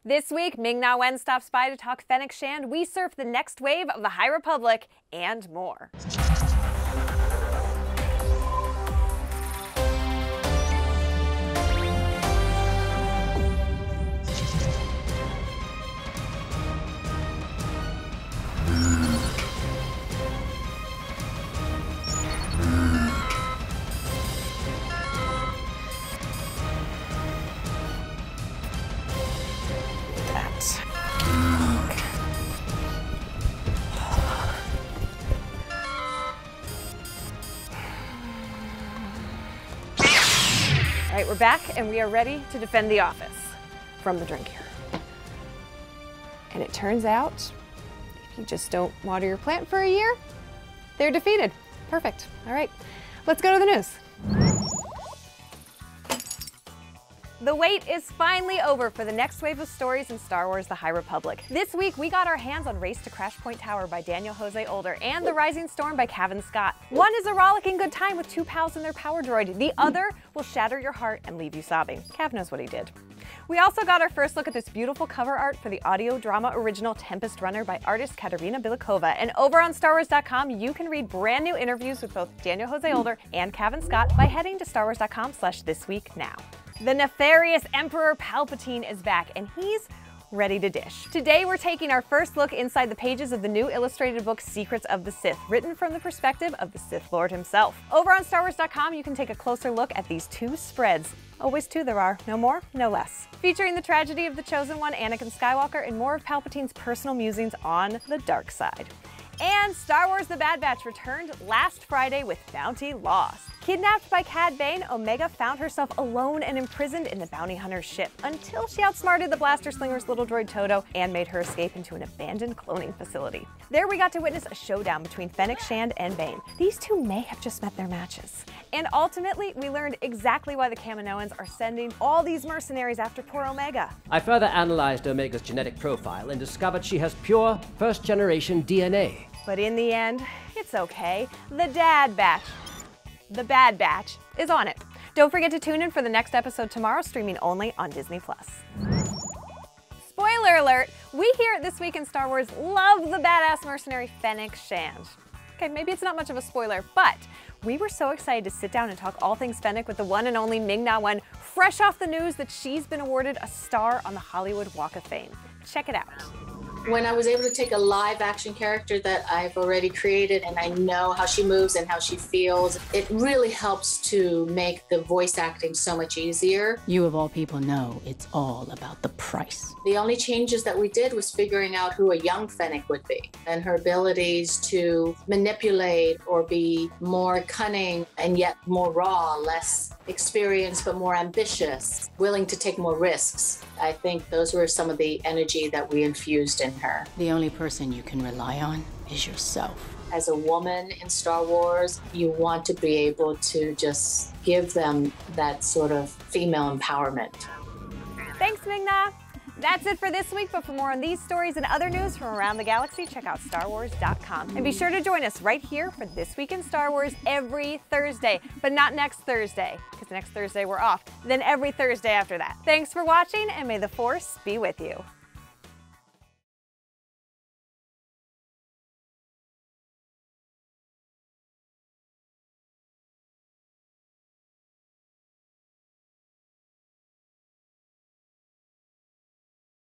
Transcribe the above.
This week, Ming-Na Wen stops by to talk Fennec Shand, we surf the next wave of the High Republic, and more. All right, we're back and we are ready to defend the office from the drink here. And it turns out, if you just don't water your plant for a year, they're defeated. Perfect. All right, let's go to the news. The wait is finally over for the next wave of stories in Star Wars: The High Republic. This week, we got our hands on Race to Crash Point Tower by Daniel Jose Older and The Rising Storm by Cavan Scott. One is a rollicking good time with two pals and their power droid. The other will shatter your heart and leave you sobbing. Cav knows what he did. We also got our first look at this beautiful cover art for the audio drama original Tempest Runner by artist Katerina Bilikova. And over on StarWars.com, you can read brand new interviews with both Daniel Jose Older and Cavan Scott by heading to StarWars.com/thisweeknow. The nefarious Emperor Palpatine is back, and he's ready to dish. Today, we're taking our first look inside the pages of the new illustrated book Secrets of the Sith, written from the perspective of the Sith Lord himself. Over on StarWars.com, you can take a closer look at these two spreads. Always two there are, no more, no less. Featuring the tragedy of the Chosen One, Anakin Skywalker, and more of Palpatine's personal musings on the dark side. And Star Wars: The Bad Batch returned last Friday with Bounty Lost. Kidnapped by Cad Bane, Omega found herself alone and imprisoned in the bounty hunter's ship until she outsmarted the blaster slinger's little droid Toto and made her escape into an abandoned cloning facility. There we got to witness a showdown between Fennec Shand and Bane. These two may have just met their matches. And ultimately, we learned exactly why the Kaminoans are sending all these mercenaries after poor Omega. I further analyzed Omega's genetic profile and discovered she has pure first-generation DNA. But in the end, it's okay. The Bad Batch is on it. Don't forget to tune in for the next episode tomorrow, streaming only on Disney+. Spoiler alert, we here at This Week in Star Wars love the badass mercenary Fennec Shand. Okay, maybe it's not much of a spoiler, but we were so excited to sit down and talk all things Fennec with the one and only Ming-Na Wen, fresh off the news that she's been awarded a star on the Hollywood Walk of Fame. Check it out. When I was able to take a live action character that I've already created and I know how she moves and how she feels, it really helps to make the voice acting so much easier. You of all people know it's all about the price. The only changes that we did was figuring out who a young Fennec would be and her abilities to manipulate or be more cunning and yet more raw, less experienced but more ambitious, willing to take more risks. I think those were some of the energy that we infused in her. The only person you can rely on is yourself. As a woman in Star Wars, you want to be able to just give them that sort of female empowerment. Thanks, Ming-Na. That's it for this week, but for more on these stories and other news from around the galaxy, check out StarWars.com. And be sure to join us right here for This Week in Star Wars every Thursday, but not next Thursday, because next Thursday we're off, then every Thursday after that. Thanks for watching, and may the Force be with you.